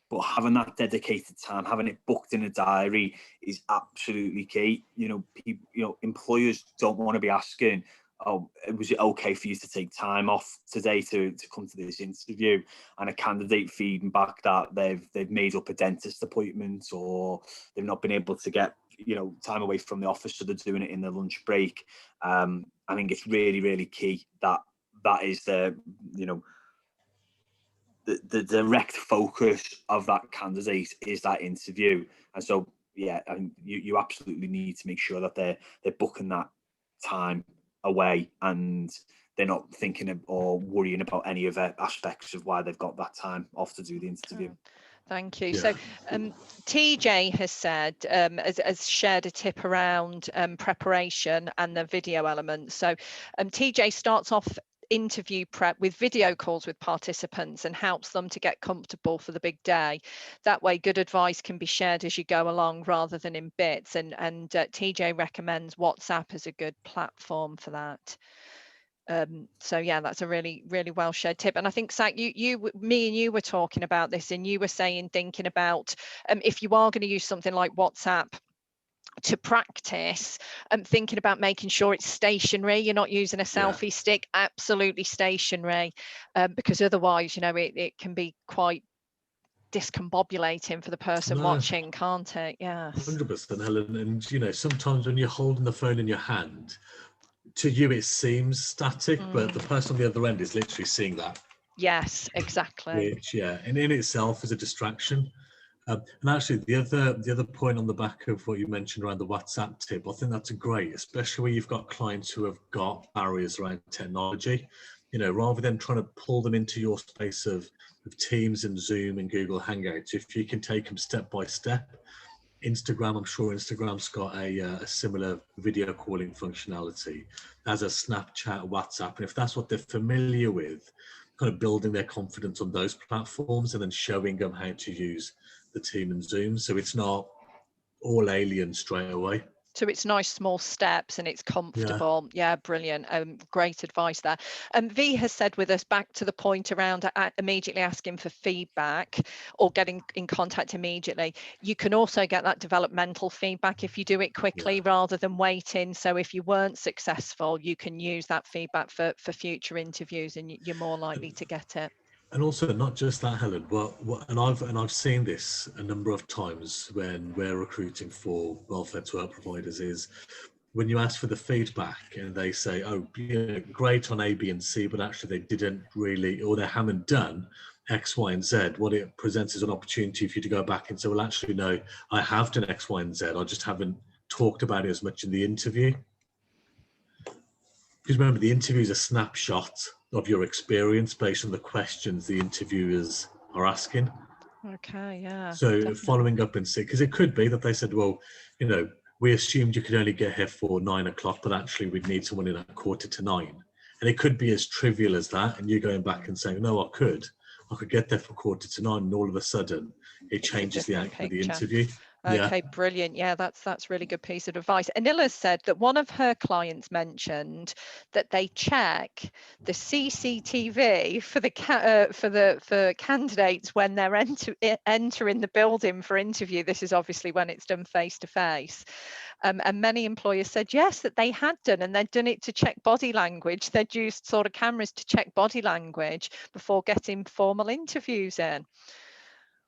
But having that dedicated time, having it booked in a diary is absolutely key. You know, people, you know, employers don't want to be asking, oh, was it okay for you to take time off today to come to this interview? And a candidate feeding back that they've made up a dentist appointment, or they've not been able to get, you know, time away from the office, so they're doing it in their lunch break. I think it's really, really key that is the, you know, the direct focus of that candidate is that interview. And so, yeah, I mean, you absolutely need to make sure that they're booking that time away, and they're not thinking of or worrying about any other aspects of why they've got that time off to do the interview. Thank you. Yeah. So TJ has said, has shared a tip around preparation and the video element. So TJ starts off interview prep with video calls with participants and helps them to get comfortable for the big day. That way, good advice can be shared as you go along rather than in bits. And TJ recommends WhatsApp as a good platform for that. So yeah, that's a really, really well shared tip. And I think, Zach, me and you were talking about this, and you were saying, thinking about if you are going to use something like WhatsApp to practice, thinking about making sure it's stationary. You're not using a selfie stick, absolutely stationary, because otherwise, you know, it can be quite discombobulating for the person watching, can't it? Yes. 100%, Helen. And, you know, sometimes when you're holding the phone in your hand, to you it seems static, but the person on the other end is literally seeing that. Yes, exactly. Which, and in itself is a distraction. And actually, the other point on the back of what you mentioned around the WhatsApp tip, I think that's great, especially where you've got clients who have got barriers around technology. You know, rather than trying to pull them into your space of Teams and Zoom and Google Hangouts, if you can take them step by step. Instagram, I'm sure Instagram's got a similar video calling functionality as a Snapchat, WhatsApp, and if that's what they're familiar with, kind of building their confidence on those platforms and then showing them how to use the Team and Zoom, so it's not all alien straight away. So it's nice small steps and it's comfortable. Yeah, brilliant. Great advice there. V has said with us, back to the point around immediately asking for feedback or getting in contact immediately. You can also get that developmental feedback if you do it quickly rather than waiting. So if you weren't successful, you can use that feedback for future interviews, and you're more likely to get it. And also, not just that, Helen. And I've seen this a number of times when we're recruiting for welfare to work providers. Is when you ask for the feedback and they say, "Oh, great on A, B, and C," but actually they didn't really, or they haven't done X, Y, and Z. What it presents is an opportunity for you to go back and say, "Well, actually, no, I have done X, Y, and Z. I just haven't talked about it as much in the interview." Because remember, the interview is a snapshot of your experience based on the questions the interviewers are asking. Okay, yeah. So definitely. following up and see, because it could be that they said, well, you know, we assumed you could only get here for 9 o'clock, but actually we'd need someone in at 8:45. And it could be as trivial as that. And you're going back and saying, no, I could get there for 8:45. And all of a sudden it changes the outcome of the interview. Okay, brilliant. Yeah, that's really good piece of advice. Anila said that one of her clients mentioned that they check the CCTV for candidates when they're entering the building for interview. This is obviously when it's done face to face. And many employers said yes, that they had done, and they'd done it to check body language. They'd used sort of cameras to check body language before getting formal interviews in.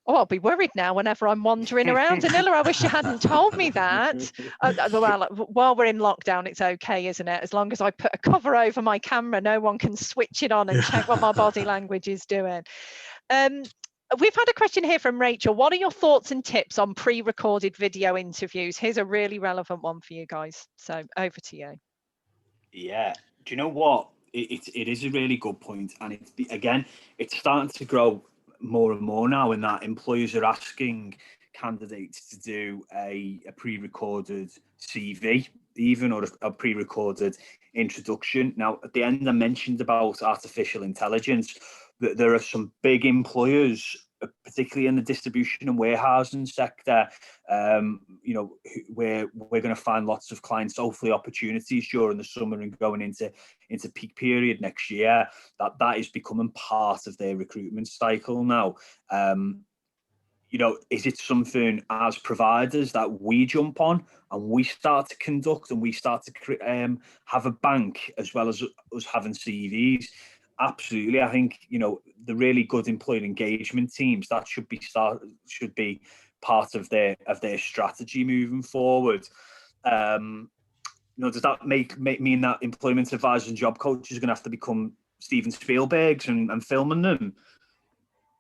Oh, I'll be worried now whenever I'm wandering around. Anila, I wish you hadn't told me that. Well, while we're in lockdown, it's okay, isn't it? As long as I put a cover over my camera, no one can switch it on and check what my body language is doing. We've had a question here from Rachel. What are your thoughts and tips on pre-recorded video interviews? Here's a really relevant one for you guys. So over to you. Yeah. Do you know what? It is a really good point. And it's starting to grow more and more now, in that employers are asking candidates to do a pre-recorded CV even, or a pre-recorded introduction. Now, at the end I mentioned about artificial intelligence, that there are some big employers, particularly in the distribution and warehousing sector, where we're going to find lots of clients, hopefully opportunities during the summer and going into peak period next year, that is becoming part of their recruitment cycle now. Is it something as providers that we jump on and we start to conduct and we start to have a bank as well as us having CVs? Absolutely. I think, the really good employee engagement teams, that should be part of their strategy moving forward. Does that mean that employment advisors and job coaches are going to have to become Steven Spielbergs and filming them?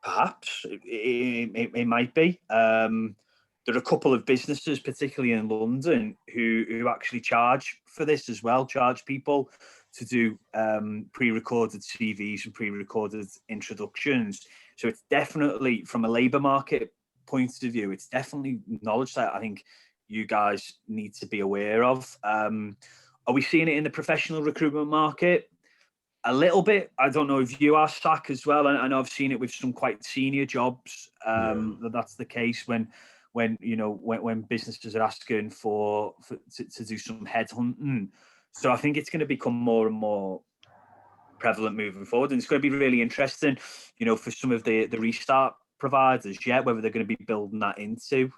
Perhaps it might be. There are a couple of businesses, particularly in London, who actually charge for this as well, charge people to do pre-recorded CVs and pre-recorded introductions. So it's definitely, from a labour market point of view, it's definitely knowledge that I think you guys need to be aware of. Are we seeing it in the professional recruitment market? A little bit. I don't know if you are, Sack, as well. I know I've seen it with some quite senior jobs. That's the case when businesses are asking to do some headhunting. So I think it's going to become more and more prevalent moving forward, and it's going to be really interesting, for some of the restart providers yet, whether they're going to be building that into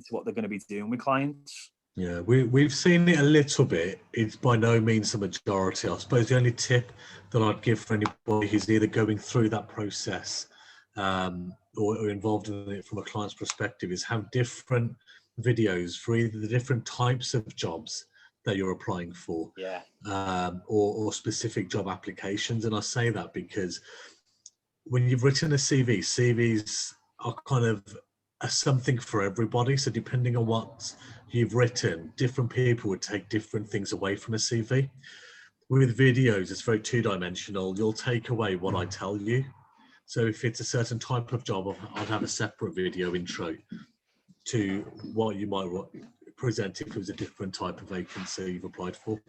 what they're going to be doing with clients. Yeah, we've seen it a little bit. It's by no means the majority. I suppose the only tip that I'd give for anybody who's either going through that process or involved in it from a client's perspective is have different videos for either the different types of jobs that you're applying for, or specific job applications. And I say that because when you've written a CV, CVs are kind of something for everybody. So depending on what you've written, different people would take different things away from a CV. With videos, it's very two-dimensional. You'll take away what I tell you. So if it's a certain type of job, I'd have a separate video intro to what you might present if it was a different type of vacancy you've applied for.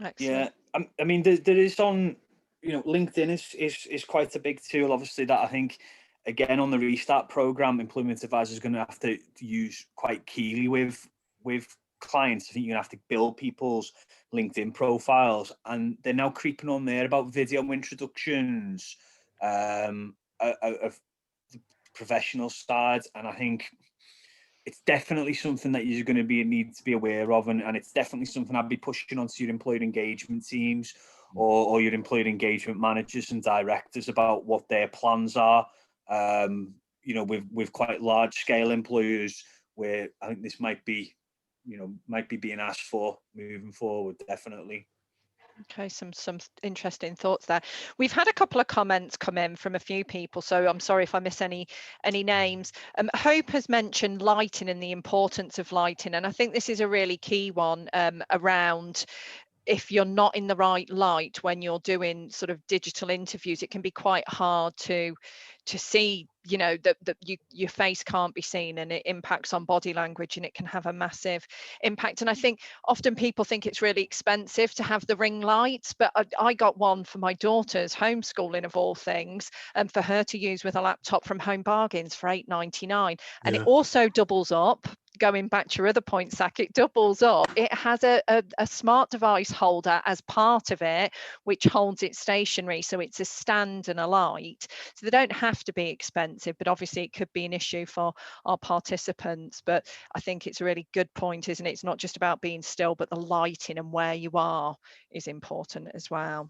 Excellent. Yeah, I mean, there is on, LinkedIn is quite a big tool, obviously, that I think, again, on the Restart program, employment advisors are going to have to use quite keenly with clients. I think you're going to have to build people's LinkedIn profiles, and they're now creeping on there about video introductions of the professional side, and I think it's definitely something that you're going to need to be aware of, and it's definitely something I'd be pushing onto your employee engagement teams or your employee engagement managers and directors about what their plans are. With quite large scale employers, where I think this might be being asked for moving forward, definitely. Okay, some interesting thoughts there. We've had a couple of comments come in from a few people, so I'm sorry if I miss any names. Hope has mentioned lighting and the importance of lighting, and I think this is a really key one around if you're not in the right light when you're doing sort of digital interviews. It can be quite hard to see, that your face can't be seen, and it impacts on body language, and it can have a massive impact. And I think often people think it's really expensive to have the ring lights, but I got one for my daughter's homeschooling, of all things, and for her to use with a laptop from Home Bargains for $8.99, and it also doubles up. Going back to your other point, Zach, it doubles up. It has a smart device holder as part of it, which holds it stationary. So it's a stand and a light. So they don't have to be expensive, but obviously it could be an issue for our participants. But I think it's a really good point, isn't it? It's not just about being still, but the lighting and where you are is important as well.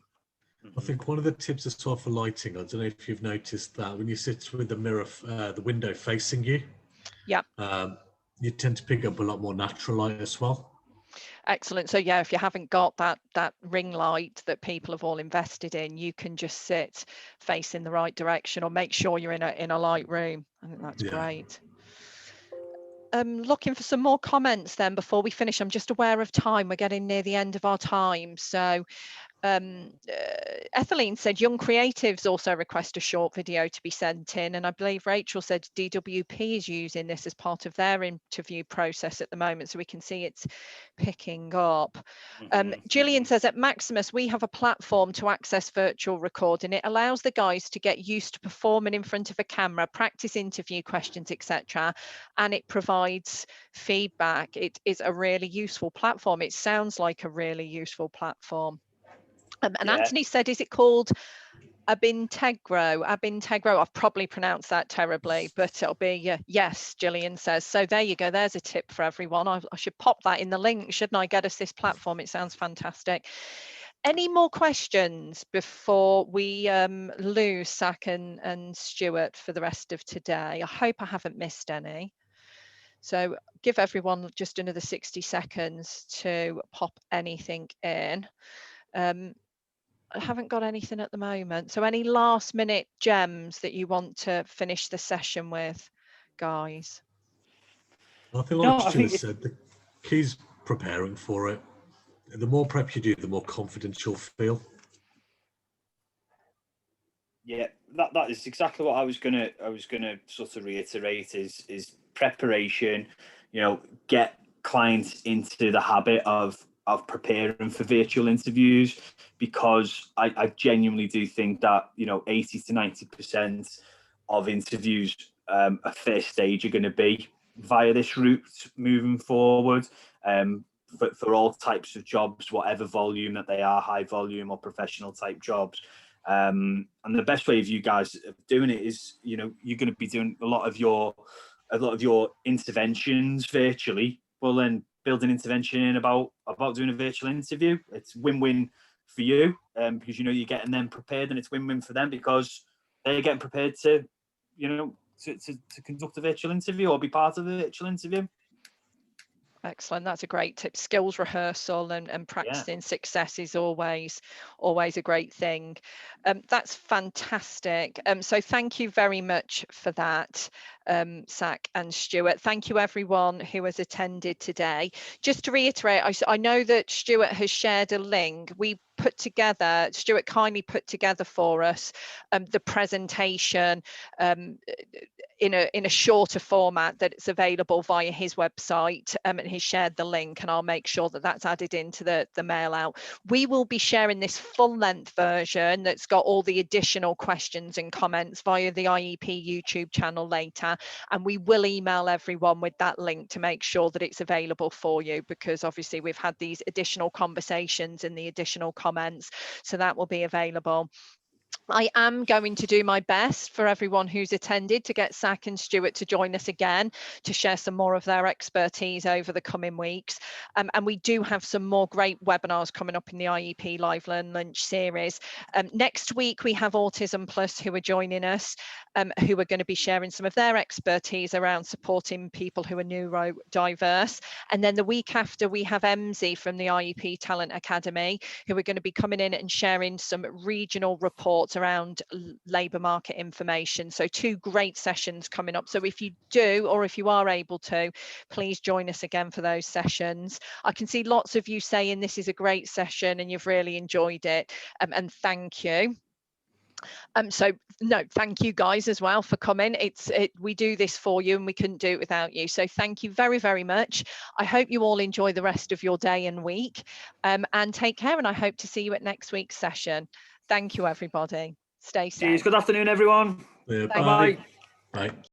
I think one of the tips as well for lighting, I don't know if you've noticed that when you sit with the mirror, the window facing you, you tend to pick up a lot more natural light as well. Excellent. So yeah, if you haven't got that ring light that people have all invested in, you can just sit facing the right direction, or make sure you're in a light room. I think that's great. Looking for some more comments then before we finish. I'm just aware of time. We're getting near the end of our time. So Etheline said young creatives also request a short video to be sent in, and I believe Rachel said DWP is using this as part of their interview process at the moment, so we can see it's picking up. Gillian says at Maximus we have a platform to access virtual recording. It allows the guys to get used to performing in front of a camera, practice interview questions, etc., and it provides feedback. It is a really useful platform. It sounds like a really useful platform. And Anthony said, is it called Abintegro? I've probably pronounced that terribly, but it'll be yes, Gillian says. So there you go. There's a tip for everyone. I should pop that in the link, shouldn't I? Get us this platform. It sounds fantastic. Any more questions before we lose Zach and Stuart for the rest of today? I hope I haven't missed any. So give everyone just another 60 seconds to pop anything in. I haven't got anything at the moment. So any last minute gems that you want to finish the session with, guys? I think like Stuart said, the key's preparing for it. The more prep you do, the more confident you'll feel. Yeah, that is exactly what I was gonna sort of reiterate is preparation. Get clients into the habit of preparing for virtual interviews, because I genuinely do think that 80 to 90% of interviews at first stage are going to be via this route moving forward, for all types of jobs, whatever volume that they are, high volume or professional type jobs. And the best way of you guys doing it is, you know, you're going to be doing a lot of your interventions virtually, but then build an intervention in about doing a virtual interview. It's win-win for you, because, you know, you're getting them prepared, and it's win-win for them because they're getting prepared to, you know, to conduct a virtual interview or be part of a virtual interview. Excellent. That's a great tip. Skills rehearsal and practicing success is always a great thing. That's fantastic. So thank you very much for that, Zach and Stuart. Thank you everyone who has attended today. Just to reiterate, I know that Stuart has shared a link. Stuart kindly put together for us the presentation in a shorter format that it's available via his website, and he's shared the link, and I'll make sure that that's added into the mail out. We will be sharing this full length version that's got all the additional questions and comments via the IEP YouTube channel later, and we will email everyone with that link to make sure that it's available for you, because obviously we've had these additional conversations and the additional comments, so that will be available. I am going to do my best for everyone who's attended to get Zach and Stuart to join us again to share some more of their expertise over the coming weeks. And we do have some more great webinars coming up in the IEP Live Learn Lunch series. Next week, we have Autism Plus who are joining us, who are going to be sharing some of their expertise around supporting people who are neurodiverse. And then the week after, we have Emzy from the IEP Talent Academy, who are going to be coming in and sharing some regional reports around labour market information. So 2 great sessions coming up. So if you do, or if you are able to, please join us again for those sessions. I can see lots of you saying this is a great session and you've really enjoyed it, and thank you. So no, thank you guys as well for coming. We do this for you and we couldn't do it without you. So thank you very, very much. I hope you all enjoy the rest of your day and week, and take care, and I hope to see you at next week's session. Thank you, everybody. Stay safe. Good afternoon, everyone. Yeah, Bye-bye. Bye.